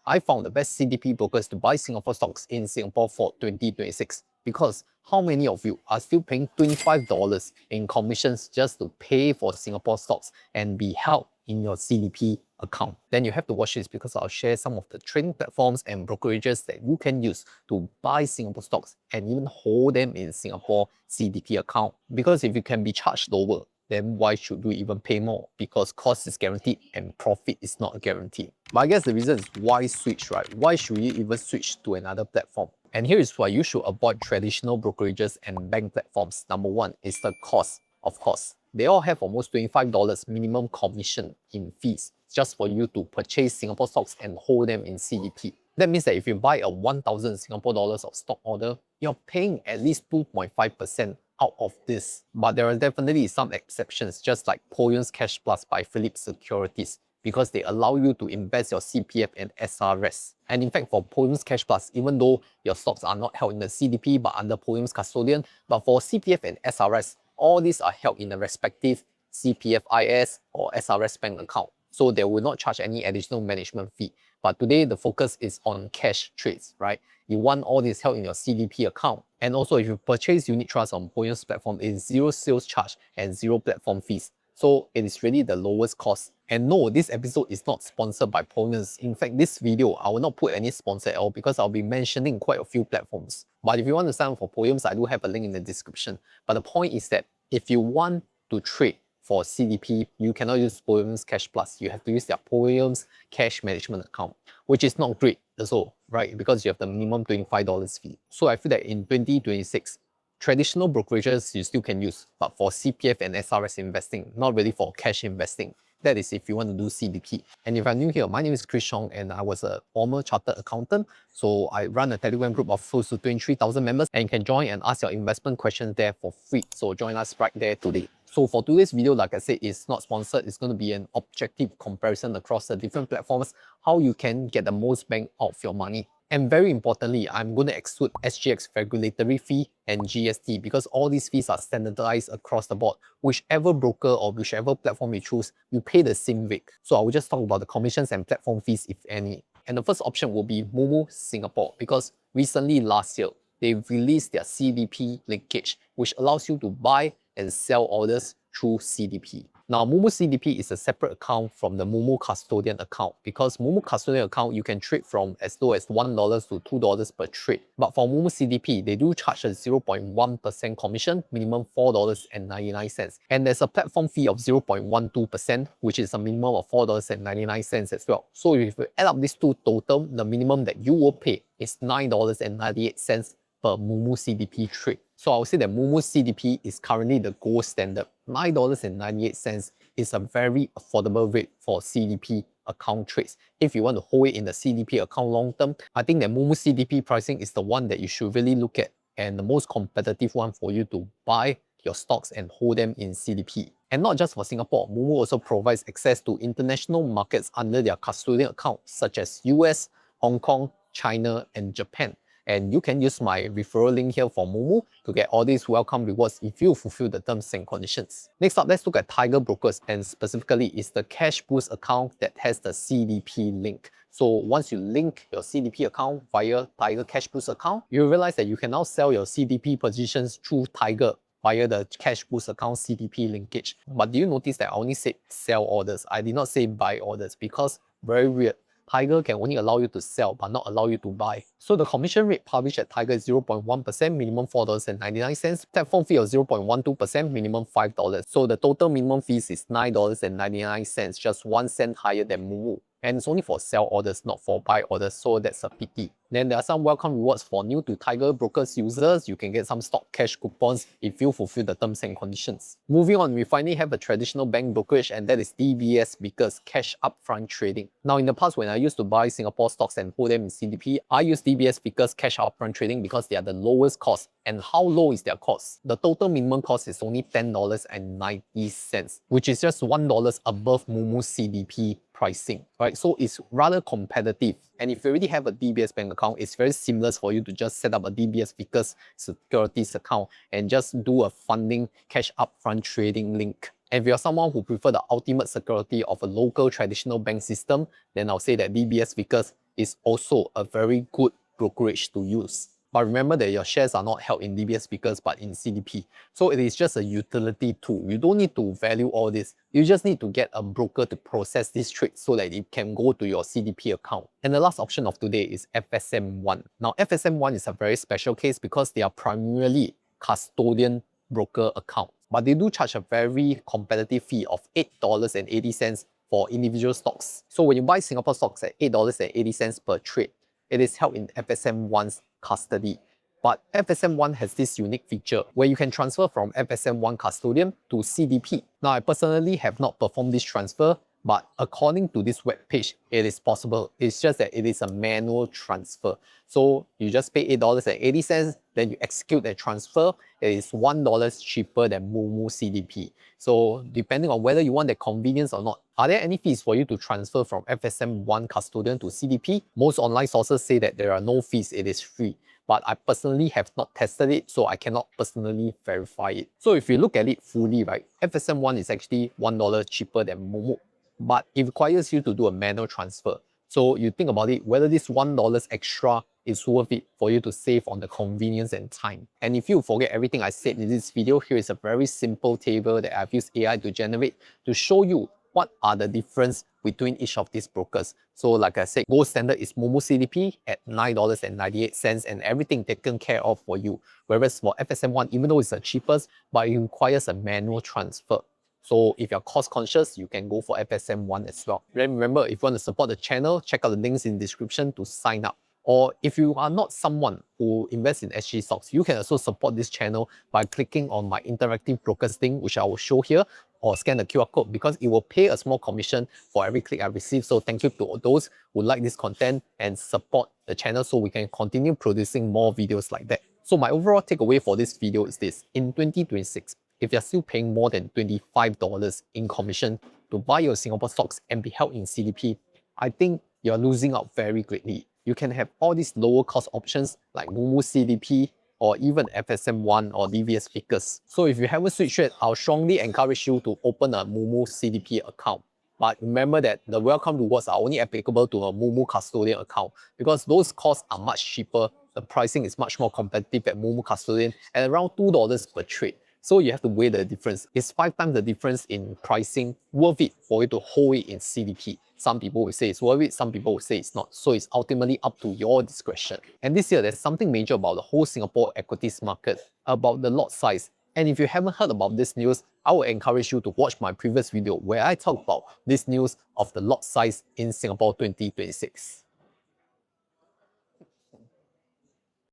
I found the best CDP brokers to buy Singapore stocks in Singapore for 2026. Because how many of you are still paying $25 in commissions just to pay for Singapore stocks and be held in your CDP account? Then you have to watch this because I'll share some of the trading platforms and brokerages that you can use to buy Singapore stocks and even hold them in Singapore CDP account. Because if you can be charged lower, then why should you even pay more? Because cost is guaranteed and profit is not a guarantee. But I guess the reason is why switch, right? Why should you even switch to another platform? And here is why you should avoid traditional brokerages and bank platforms. Number one is the cost, of course. They all have almost $25 minimum commission in fees just for you to purchase Singapore stocks and hold them in CDP. That means that if you buy a 1,000 Singapore dollars of stock order, you're paying at least 2.5% out of this. But there are definitely some exceptions, just like Poyon's Cash Plus by Philip Securities, because they allow you to invest your CPF and SRS. And in fact, for Poyon's Cash Plus, even though your stocks are not held in the CDP but under Poyon's custodian, but for CPF and SRS, all these are held in the respective CPFIS or SRS bank account. So they will not charge any additional management fee. But today, the focus is on cash trades, right? You want all this held in your CDP account. And also, if you purchase unit trust on Poyon's platform, it is zero sales charge and zero platform fees. So it is really the lowest cost. And no, this episode is not sponsored by Poyon's. In fact, this video, I will not put any sponsor at all because I'll be mentioning quite a few platforms. But if you want to sign up for Poyon's, I do have a link in the description. But the point is that if you want to trade for CDP, you cannot use Poyon's Cash Plus. You have to use their Poyon's Cash Management account, which is not great also, right? Because you have the minimum $25 fee. So I feel that in 2026, traditional brokerages you still can use, but for CPF and SRS investing, not really for cash investing. That is if you want to do CDP. And if you're new here, my name is Chris Chong and I was a former chartered accountant. So I run a Telegram group of close to 23,000 members and you can join and ask your investment questions there for free. So join us right there today. So for today's video, like I said, it's not sponsored. It's going to be an objective comparison across the different platforms, how you can get the most bang out of your money. And very importantly, I'm going to exclude SGX regulatory fee and GST because all these fees are standardized across the board. Whichever broker or whichever platform you choose, you pay the same rate. So I will just talk about the commissions and platform fees, if any. And the first option will be Moomoo Singapore because recently last year, they released their CDP linkage, which allows you to buy and sell orders through CDP. Now, Moomoo CDP is a separate account from the Moomoo custodian account because Moomoo custodian account, you can trade from as low as $1 to $2 per trade. But for Moomoo CDP, they do charge a 0.1% commission, minimum $4.99. And there's a platform fee of 0.12%, which is a minimum of $4.99 as well. So if you add up these two total, the minimum that you will pay is $9.98 per Moomoo CDP trade. So I would say that Moomoo CDP is currently the gold standard. $9.98 is a very affordable rate for CDP account trades. If you want to hold it in the CDP account long term, I think that Moomoo CDP pricing is the one that you should really look at and the most competitive one for you to buy your stocks and hold them in CDP. And not just for Singapore, Moomoo also provides access to international markets under their custodian account such as US, Hong Kong, China, and Japan. And you can use my referral link here for Moomoo to get all these welcome rewards if you fulfill the terms and conditions. Next up, let's look at Tiger Brokers, and specifically is the Cash Boost account that has the CDP link. So once you link your CDP account via Tiger Cash Boost account, you realize that you can now sell your CDP positions through Tiger via the Cash Boost account CDP linkage. But do you notice that I only said sell orders? I did not say buy orders because very weird. Tiger can only allow you to sell but not allow you to buy. So the commission rate published at Tiger is 0.1%, minimum $4.99, platform fee of 0.12%, minimum $5. So the total minimum fees is $9.99, just 1 cent higher than Moomoo. And it's only for sell orders, not for buy orders, so that's a pity. Then there are some welcome rewards for new to Tiger Brokers users. You can get some stock cash coupons if you fulfill the terms and conditions. Moving on, we finally have a traditional bank brokerage, and that is DBS Vickers Cash Upfront Trading. Now, in the past, when I used to buy Singapore stocks and hold them in CDP, I use DBS Vickers Cash Upfront Trading because they are the lowest cost. And how low is their cost? The total minimum cost is only $10.90, which is just $1 above Moomoo CDP pricing, right? So it's rather competitive. And if you already have a DBS bank account, it's very seamless for you to just set up a DBS Vickers Securities account and just do a funding cash upfront trading link. And if you're someone who prefer the ultimate security of a local traditional bank system, then I'll say that DBS Vickers is also a very good brokerage to use. But remember that your shares are not held in DBS Vickers but in CDP. So it is just a utility tool. You don't need to value all this. You just need to get a broker to process this trade so that it can go to your CDP account. And the last option of today is FSMOne. Now FSMOne is a very special case because they are primarily custodian broker account. But they do charge a very competitive fee of $8.80 for individual stocks. So when you buy Singapore stocks at $8.80 per trade, it is held in FSMOne's custody. But FSMOne has this unique feature where you can transfer from FSMOne custodian to CDP. Now, I personally have not performed this transfer, but according to this webpage, it is possible. It's just that it is a manual transfer. So you just pay $8.80, then you execute the transfer. It is $1 cheaper than Moomoo CDP. So depending on whether you want the convenience or not, are there any fees for you to transfer from FSMOne custodian to CDP? Most online sources say that there are no fees, it is free. But I personally have not tested it, so I cannot personally verify it. So if you look at it fully, right, FSMOne is actually $1 cheaper than Moomoo, but it requires you to do a manual transfer. So you think about it, whether this $1 extra is worth it for you to save on the convenience and time. And if you forget everything I said in this video, here is a very simple table that I've used AI to generate to show you what are the difference between each of these brokers. So like I said, gold standard is Moomoo CDP at $9.98 and everything taken care of for you. Whereas for FSMOne, even though it's the cheapest, but it requires a manual transfer. So if you're cost conscious, you can go for FSMOne as well. Remember, if you want to support the channel, check out the links in the description to sign up. Or if you are not someone who invests in SG stocks, you can also support this channel by clicking on my interactive brokers link, which I will show here, or scan the QR code because it will pay a small commission for every click I receive. So thank you to those who like this content and support the channel so we can continue producing more videos like that. So my overall takeaway for this video is this. In 2026, if you're still paying more than $25 in commission to buy your Singapore stocks and be held in CDP, I think you're losing out very greatly. You can have all these lower cost options like Moomoo CDP or even FSMOne or DBS Vickers. So if you haven't switched yet, I'll strongly encourage you to open a Moomoo CDP account. But remember that the welcome rewards are only applicable to a Moomoo custodian account because those costs are much cheaper. The pricing is much more competitive at Moomoo custodian at around $2 per trade. So you have to weigh the difference. Is 5 times the difference in pricing worth it for you to hold it in CDP? Some people will say it's worth it, some people will say it's not. So it's ultimately up to your discretion. And this year, there's something major about the whole Singapore equities market, about the lot size. And if you haven't heard about this news, I would encourage you to watch my previous video where I talk about this news of the lot size in Singapore 2026.